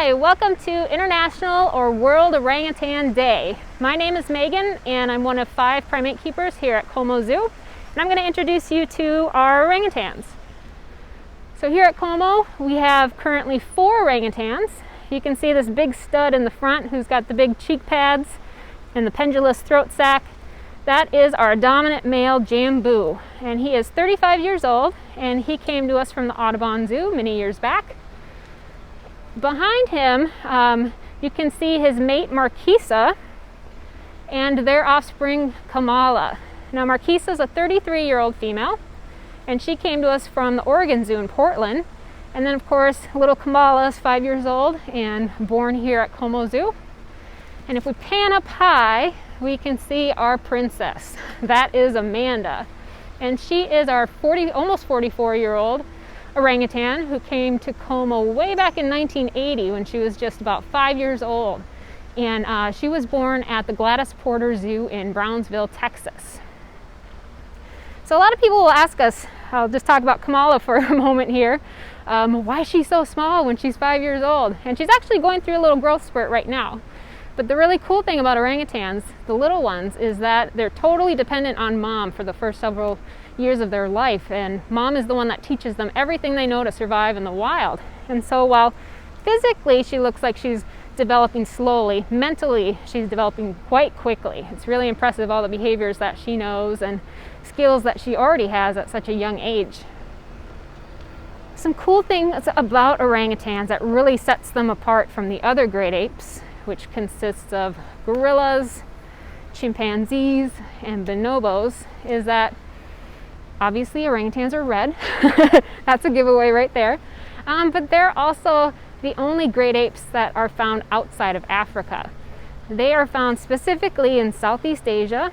Hi, welcome to International or World Orangutan Day. My name is Megan and I'm one of 5 primate keepers here at Como Zoo. And I'm going to introduce you to our orangutans. So here at Como, we have currently 4 orangutans. You can see this big stud in the front who's got the big cheek pads and the pendulous throat sac. That is our dominant male Jambu, and he is 35 years old, and he came to us from the Audubon Zoo many years back. Behind him, you can see his mate Marquisa and their offspring Kamala. Now Marquisa is a 33-year-old female, and she came to us from the Oregon Zoo in Portland. And then of course little Kamala is 5 years old and born here at Como Zoo. And if we pan up high, we can see our princess. That is Amanda, and she is our almost 44-year-old orangutan who came to Como way back in 1980 when she was just about 5 years old. And she was born at the Gladys Porter Zoo in Brownsville, Texas. So a lot of people will ask us, I'll just talk about Kamala for a moment here, why is she so small when she's 5 years old? And she's actually going through a little growth spurt right now. But the really cool thing about orangutans, the little ones, is that they're totally dependent on mom for the first several years of their life, and mom is the one that teaches them everything they know to survive in the wild. And so while physically she looks like she's developing slowly, mentally she's developing quite quickly. It's really impressive, all the behaviors that she knows and skills that she already has at such a young age. Some cool things about orangutans that really sets them apart from the other great apes, which consists of gorillas, chimpanzees, and bonobos, is that obviously orangutans are red. That's a giveaway right there. But they're also the only great apes that are found outside of Africa. They are found specifically in Southeast Asia,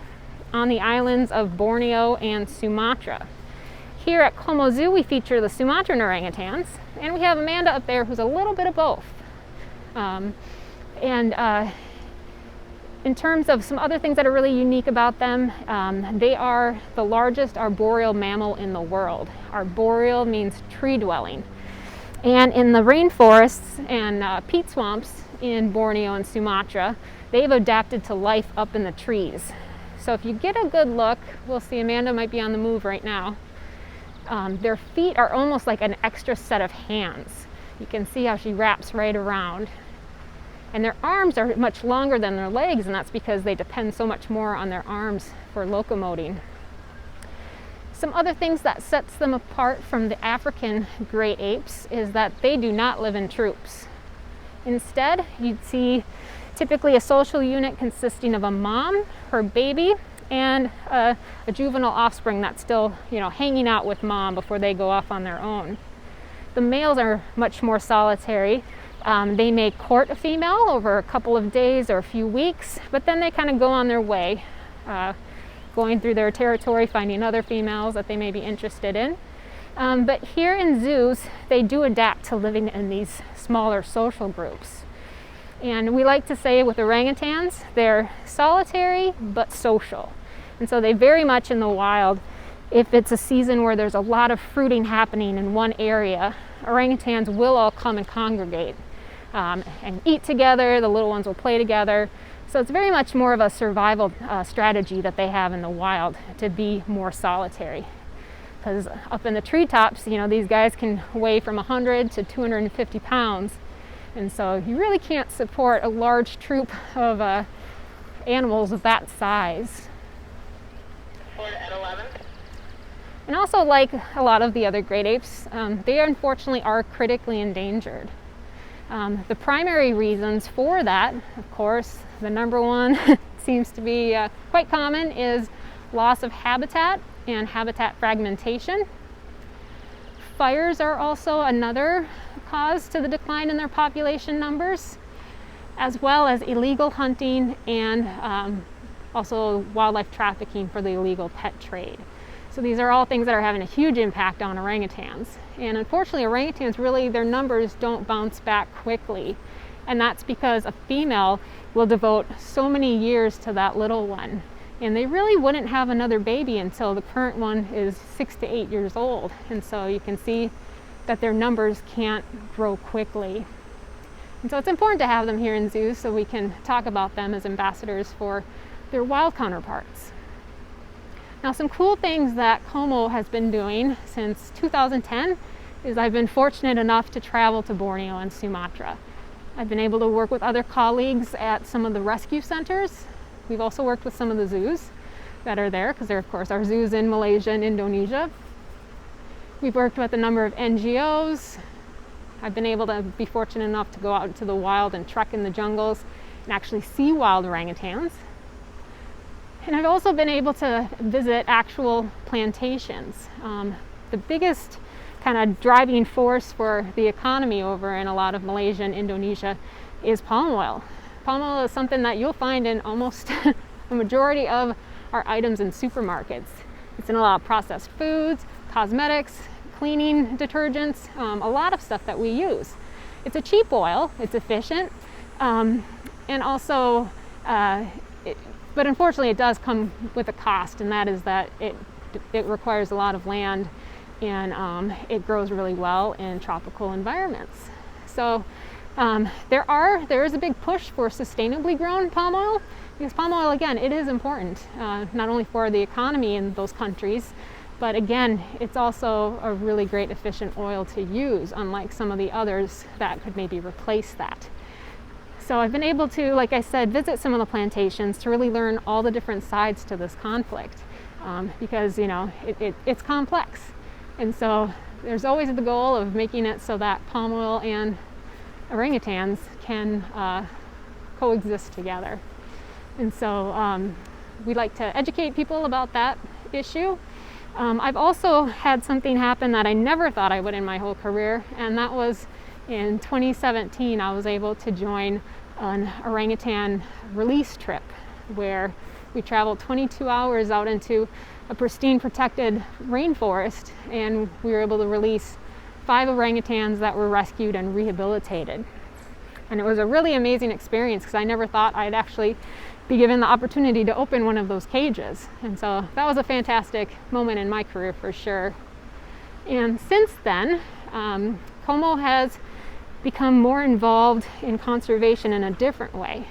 on the islands of Borneo and Sumatra. Here at Como Zoo, we feature the Sumatran orangutans, and we have Amanda up there who's a little bit of both. In terms of some other things that are really unique about them, they are the largest arboreal mammal in the world. Arboreal means tree-dwelling. And in the rainforests and peat swamps in Borneo and Sumatra, they've adapted to life up in the trees. So if you get a good look, we'll see Amanda might be on the move right now. Their feet are almost like an extra set of hands. You can see how she wraps right around. And their arms are much longer than their legs, and that's because they depend so much more on their arms for locomoting. Some other things that sets them apart from the African great apes is that they do not live in troops. Instead, you'd see typically a social unit consisting of a mom, her baby, and a juvenile offspring that's still, hanging out with mom before they go off on their own. The males are much more solitary. They may court a female over a couple of days or a few weeks, but then they kind of go on their way, going through their territory, finding other females that they may be interested in. But here in zoos, they do adapt to living in these smaller social groups. And we like to say with orangutans, they're solitary but social. And so they very much in the wild, if it's a season where there's a lot of fruiting happening in one area, orangutans will all come and congregate and eat together. The little ones will play together. So it's very much more of a survival strategy that they have in the wild, to be more solitary. Because up in the treetops, these guys can weigh from 100 to 250 pounds. And so you really can't support a large troop of animals of that size. At 11. And also, like a lot of the other great apes, they unfortunately are critically endangered. The primary reasons for that, of course, the number one seems to be quite common, is loss of habitat and habitat fragmentation. Fires are also another cause to the decline in their population numbers, as well as illegal hunting and also wildlife trafficking for the illegal pet trade. So these are all things that are having a huge impact on orangutans. And unfortunately, orangutans really, their numbers don't bounce back quickly. And that's because a female will devote so many years to that little one. And they really wouldn't have another baby until the current one is 6 to 8 years old. And so you can see that their numbers can't grow quickly. And so it's important to have them here in zoos so we can talk about them as ambassadors for their wild counterparts. Now, some cool things that Como has been doing since 2010 is I've been fortunate enough to travel to Borneo and Sumatra. I've been able to work with other colleagues at some of the rescue centers. We've also worked with some of the zoos that are there, because there, of course, are zoos in Malaysia and Indonesia. We've worked with a number of NGOs. I've been able to be fortunate enough to go out into the wild and trek in the jungles and actually see wild orangutans. And I've also been able to visit actual plantations. The biggest kind of driving force for the economy over in a lot of Malaysia and Indonesia is palm oil. Palm oil is something that you'll find in almost the majority of our items in supermarkets. It's in a lot of processed foods, cosmetics, cleaning detergents, a lot of stuff that we use. It's a cheap oil, it's efficient, and also, but unfortunately it does come with a cost, and that is that it requires a lot of land, and it grows really well in tropical environments. So there is a big push for sustainably grown palm oil, because palm oil, again, it is important, not only for the economy in those countries, but again, it's also a really great efficient oil to use, unlike some of the others that could maybe replace that. So I've been able to, like I said, visit some of the plantations to really learn all the different sides to this conflict, because, you know, it's complex. And so there's always the goal of making it so that palm oil and orangutans can coexist together. And so we like to educate people about that issue. I've also had something happen that I never thought I would in my whole career, and that was in 2017. I was able to join an orangutan release trip where we traveled 22 hours out into a pristine protected rainforest, and we were able to release 5 orangutans that were rescued and rehabilitated. And it was a really amazing experience, because I never thought I'd actually be given the opportunity to open one of those cages. And so that was a fantastic moment in my career for sure. And since then, Como has become more involved in conservation in a different way.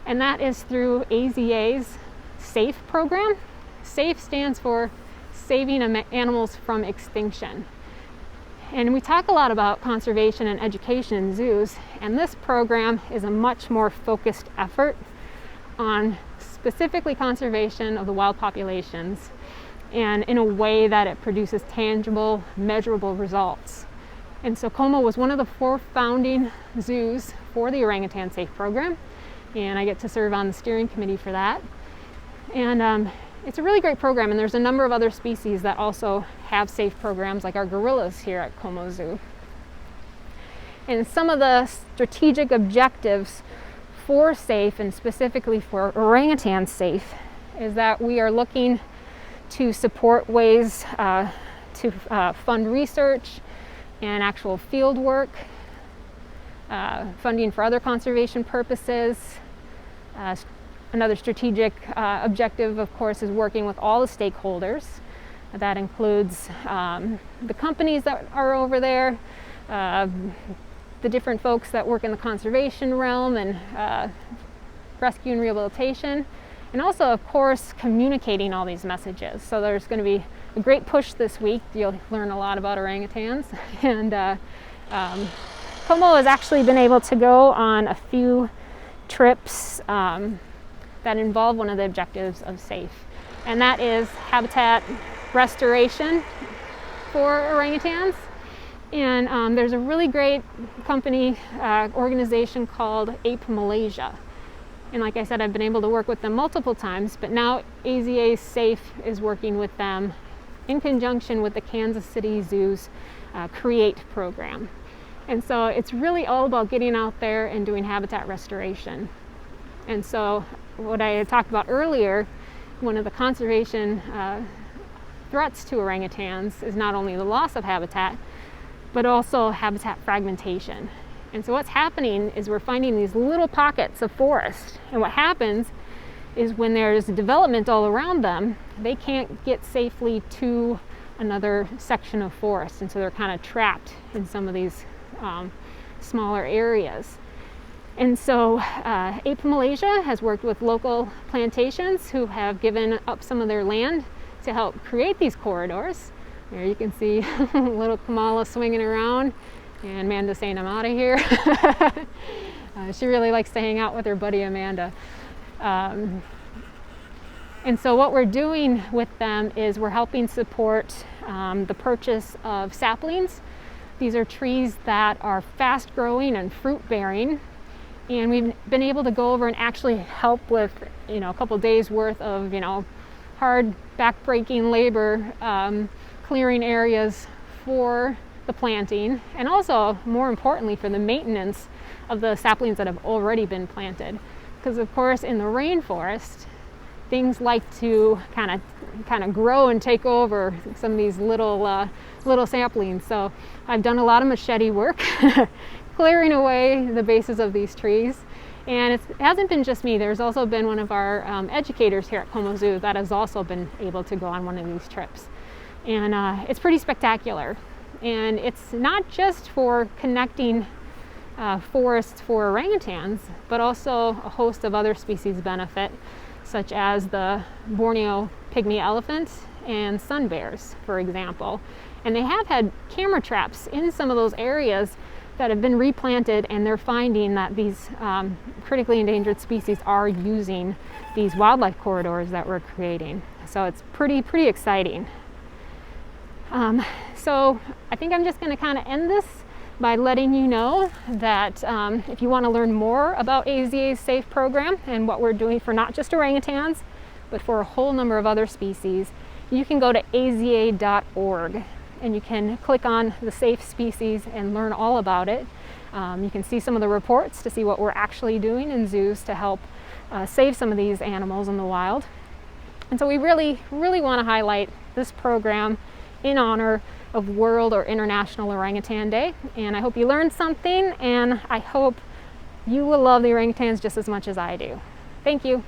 And that is through AZA's SAFE program. SAFE stands for Saving Animals from Extinction. And we talk a lot about conservation and education in zoos, and this program is a much more focused effort on specifically conservation of the wild populations, and in a way that it produces tangible, measurable results. And so Como was one of the 4 founding zoos for the Orangutan SAFE program, and I get to serve on the steering committee for that. And it's a really great program, and there's a number of other species that also have SAFE programs, like our gorillas here at Como Zoo. And some of the strategic objectives for SAFE, and specifically for orangutan SAFE, is that we are looking to support ways to fund research and actual field work, funding for other conservation purposes. Another strategic objective, of course, is working with all the stakeholders. That includes the companies that are over there, the different folks that work in the conservation realm and rescue and rehabilitation, and also, of course, communicating all these messages. So there's going to be a great push this week. You'll learn a lot about orangutans. And Como has actually been able to go on a few trips that involve one of the objectives of SAFE, and that is habitat restoration for orangutans. And there's a really great company, organization called Ape Malaysia. And like I said, I've been able to work with them multiple times, but now AZA SAFE is working with them in conjunction with the Kansas City Zoo's CREATE program. And so it's really all about getting out there and doing habitat restoration. And so what I had talked about earlier, one of the conservation threats to orangutans is not only the loss of habitat, but also habitat fragmentation. And so what's happening is we're finding these little pockets of forest. And what happens is when there's development all around them, they can't get safely to another section of forest. And so they're kind of trapped in some of these smaller areas. And so APE Malaysia has worked with local plantations who have given up some of their land to help create these corridors. There you can see little Kamala swinging around, and Amanda's saying, "I'm out of here." She really likes to hang out with her buddy Amanda. And so what we're doing with them is we're helping support the purchase of saplings. These are trees that are fast growing and fruit bearing. And we've been able to go over and actually help with, a couple days worth of, hard back-breaking labor, clearing areas for the planting, and also, more importantly, for the maintenance of the saplings that have already been planted. Because of course, in the rainforest, things like to kind of grow and take over some of these little saplings. So I've done a lot of machete work, clearing away the bases of these trees. And it hasn't been just me. There's also been one of our educators here at Como Zoo that has also been able to go on one of these trips. And it's pretty spectacular. And it's not just for connecting forests for orangutans, but also a host of other species benefit, such as the Borneo pygmy elephant and sun bears, for example. And they have had camera traps in some of those areas that have been replanted, and they're finding that these critically endangered species are using these wildlife corridors that we're creating. So it's pretty exciting. So I think I'm just going to kind of end this by letting you know that if you want to learn more about AZA's SAFE program and what we're doing for not just orangutans, but for a whole number of other species, you can go to aza.org and you can click on the SAFE species and learn all about it. You can see some of the reports to see what we're actually doing in zoos to help save some of these animals in the wild. And so we really want to highlight this program in honor of World or International Orangutan Day. And I hope you learned something, and I hope you will love the orangutans just as much as I do. Thank you.